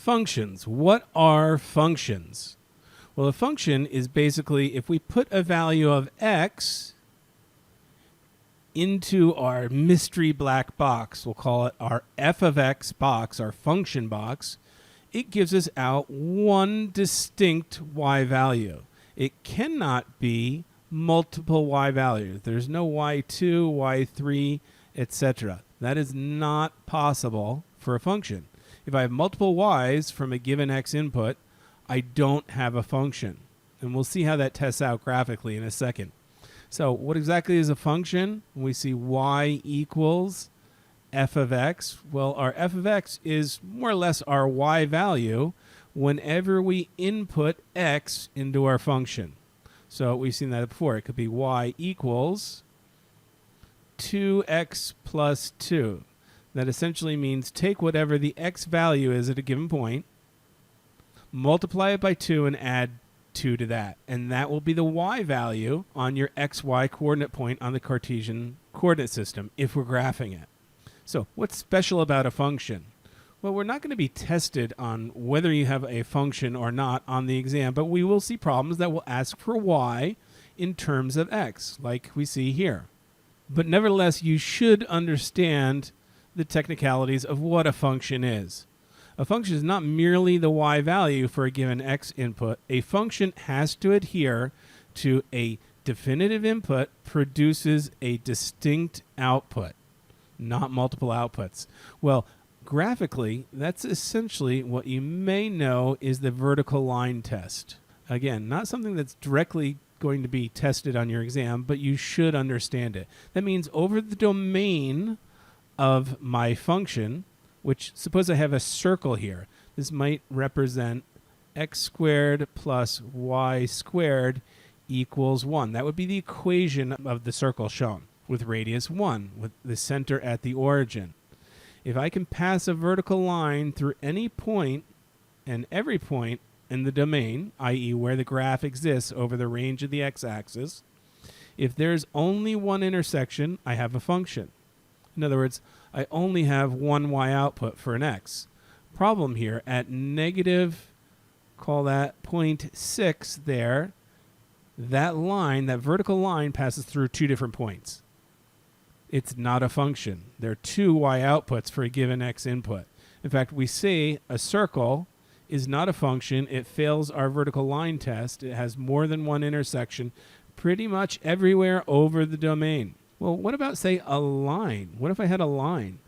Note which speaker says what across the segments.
Speaker 1: Functions. What are functions? Well, a function is basically if we put a value of x into our mystery black box, we'll call it our f of x box, our function box, it gives us out one distinct y value. It cannot be multiple y values. There's no y2, y3, etc. That is not possible for a function. If I have multiple y's from a given x input, I don't have a function. And we'll see how that tests out graphically in a second. So what exactly is a function? When we see y equals f of x, well, our f of x is more or less our y value whenever we input x into our function. So we've seen that before. It could be y equals 2x plus 2. That essentially means take whatever the x value is at a given point, multiply it by 2, and add 2 to that. And that will be the y value on your xy coordinate point on the Cartesian coordinate system if we're graphing it. So what's special about a function? Well, we're not going to be tested on whether you have a function or not on the exam, but we will see problems that will ask for y in terms of x, like we see here. But nevertheless, you should understand the technicalities of what a function is. A function is not merely the y value for a given x input. A function has to adhere to a definitive input produces a distinct output, not multiple outputs. Well, graphically, that's essentially what you may know is the vertical line test. Again, not something that's directly going to be tested on your exam, but you should understand it. That means over the domain of my function, which suppose I have a circle here. This might represent x squared plus y squared equals 1. That would be the equation of the circle shown with radius 1, with the center at the origin. If I can pass a vertical line through any point and every point in the domain, i.e. where the graph exists over the range of the x-axis, if there's only one intersection, I have a function. In other words, I only have one y output for an x. Problem here, at negative, call that 0.6 there, that line, that vertical line passes through two different points. It's not a function. There are two y outputs for a given x input. In fact, we say a circle is not a function. It fails our vertical line test. It has more than one intersection pretty much everywhere over the domain. Well, what about, say, a line? What if I had a line?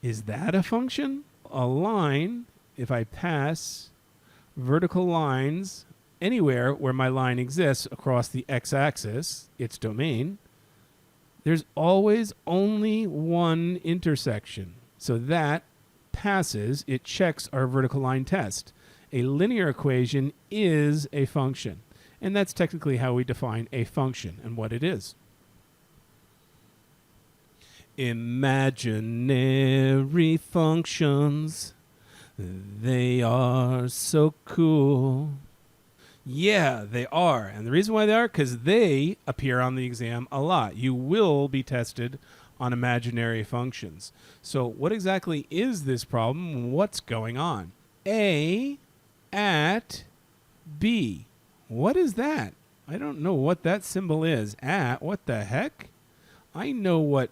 Speaker 1: Is that a function? A line, if I pass vertical lines anywhere where my line exists across the x-axis, its domain, there's always only one intersection. So that passes, it checks our vertical line test. A linear equation is a function. And that's technically how we define a function and what it is. Imaginary functions, they are so cool. Yeah, they are. And the reason why they are, because they appear on the exam a lot. You will be tested on imaginary functions. So what exactly is this problem? What's going on? A at B. What is that? I don't know what that symbol is. At, what the heck? I know what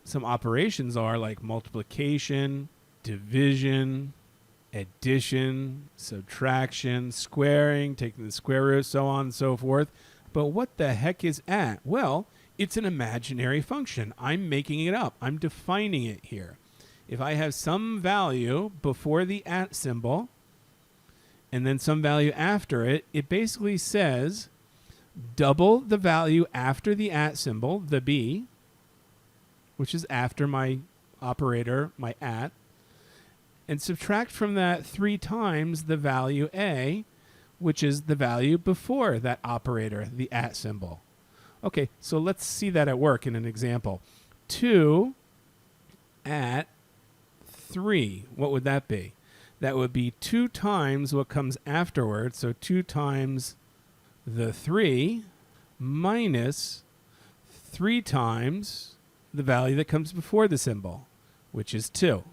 Speaker 1: some operations are, like multiplication, division, addition, subtraction, squaring, taking the square root, so on and so forth. But what the heck is at? Well, it's an imaginary function. I'm making it up. I'm defining it here. If I have some value before the at symbol and then some value after it, it basically says double the value after the at symbol, the b, which is after my operator, my at, and subtract from that 3 times the value a, which is the value before that operator, the at symbol. Okay, so let's see that at work in an example. 2 at 3, what would that be? That would be 2 times what comes afterwards, so 2 times the 3 minus 3 times the value that comes before the symbol, which is 2.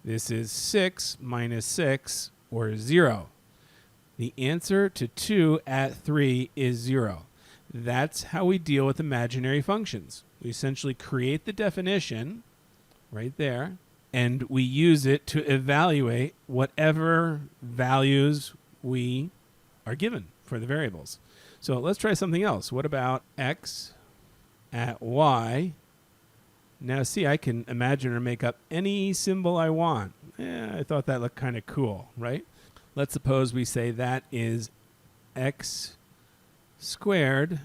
Speaker 1: This is 6 minus 6, or 0. The answer to 2 at 3 is 0. That's how we deal with imaginary functions. We essentially create the definition right there, and we use it to evaluate whatever values we are given for the variables. So let's try something else. What about x at y? Now see, I can imagine or make up any symbol I want. I thought that looked kind of cool, right? Let's suppose we say that is x squared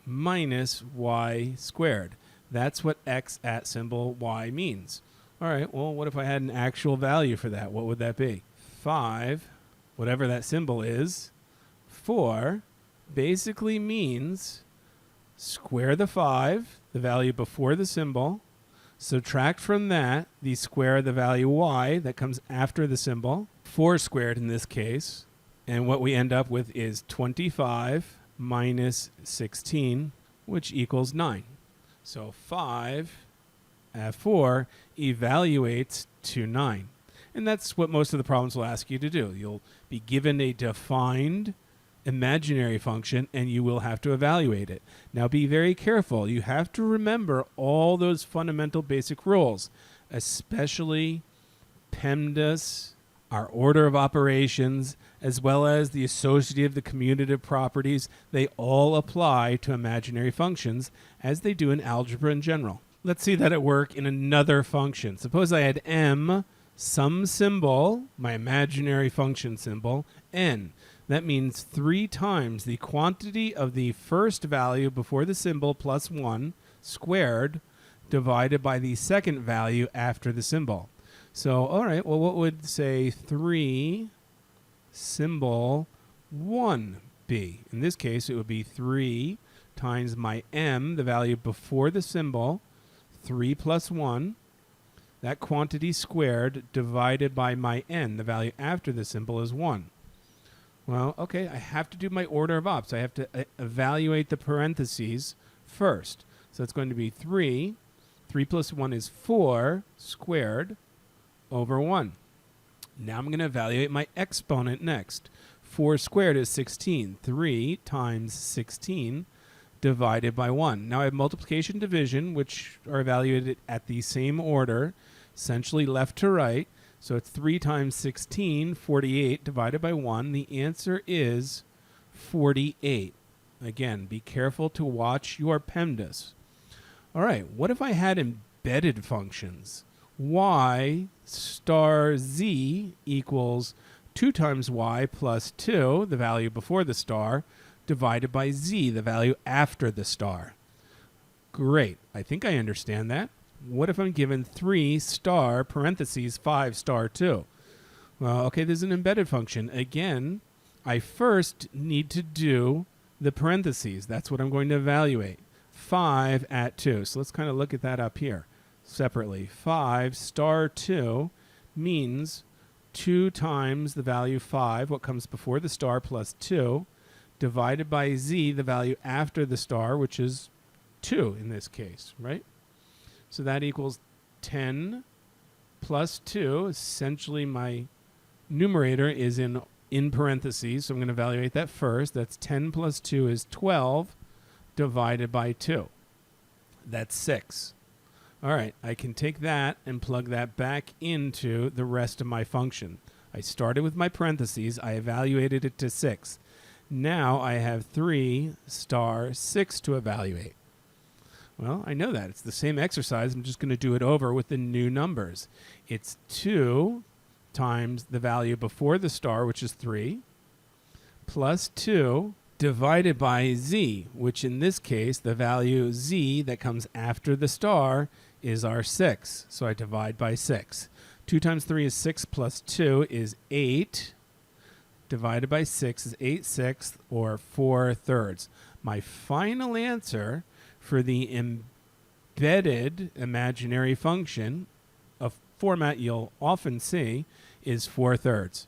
Speaker 1: minus y squared. That's what x at symbol y means. All right, well, what if I had an actual value for that? What would that be? 5, whatever that symbol is, 4 basically means square the 5, the value before the symbol, subtract from that the square of the value y that comes after the symbol, 4 squared in this case, and what we end up with is 25 minus 16, which equals 9. So 5 at 4 evaluates to 9. And that's what most of the problems will ask you to do. You'll be given a defined imaginary function, and you will have to evaluate it. Now be very careful. You have to remember all those fundamental basic rules, especially PEMDAs, our order of operations, as well as the associative, the commutative properties. They all apply to imaginary functions as they do in algebra in general. Let's see that at work in another function. Suppose I had m, some symbol, my imaginary function symbol, n. That means 3 times the quantity of the first value before the symbol plus 1 squared divided by the second value after the symbol. So, all right, well, what would, say, 3 symbol 1 be? In this case, it would be 3 times my m, the value before the symbol, 3 plus 1, that quantity squared, divided by my n, the value after the symbol is 1. Well, okay, I have to do my order of ops. I have to evaluate the parentheses first. So it's going to be 3. 3 plus 1 is 4 squared over 1. Now I'm going to evaluate my exponent next. 4 squared is 16. 3 times 16 divided by 1. Now I have multiplication division, which are evaluated at the same order, essentially left to right. So it's 3 times 16, 48, divided by 1. The answer is 48. Again, be careful to watch your PEMDAs. All right, what if I had embedded functions? Y star z equals 2 times y plus 2, the value before the star, divided by z, the value after the star. Great. I think I understand that. What if I'm given 3 star parentheses 5 star 2? Well, okay, there's an embedded function. Again, I first need to do the parentheses. That's what I'm going to evaluate. 5 at 2. So let's kind of look at that up here separately. 5 star 2 means 2 times the value 5, what comes before the star, plus 2, divided by z, the value after the star, which is 2 in this case, right? So that equals 10 plus 2. Essentially, my numerator is in parentheses, so I'm going to evaluate that first. That's 10 plus 2 is 12 divided by 2. That's 6. All right, I can take that and plug that back into the rest of my function. I started with my parentheses. I evaluated it to 6. Now I have 3 star 6 to evaluate. Well, I know that. It's the same exercise. I'm just going to do it over with the new numbers. It's 2 times the value before the star, which is 3, plus 2 divided by z, which in this case, the value z that comes after the star is our 6. So I divide by 6. 2 times 3 is 6 plus 2 is 8. Divided by 6 is 8/6, or 4/3. My final answer for the embedded imaginary function, a format you'll often see, is 4/3.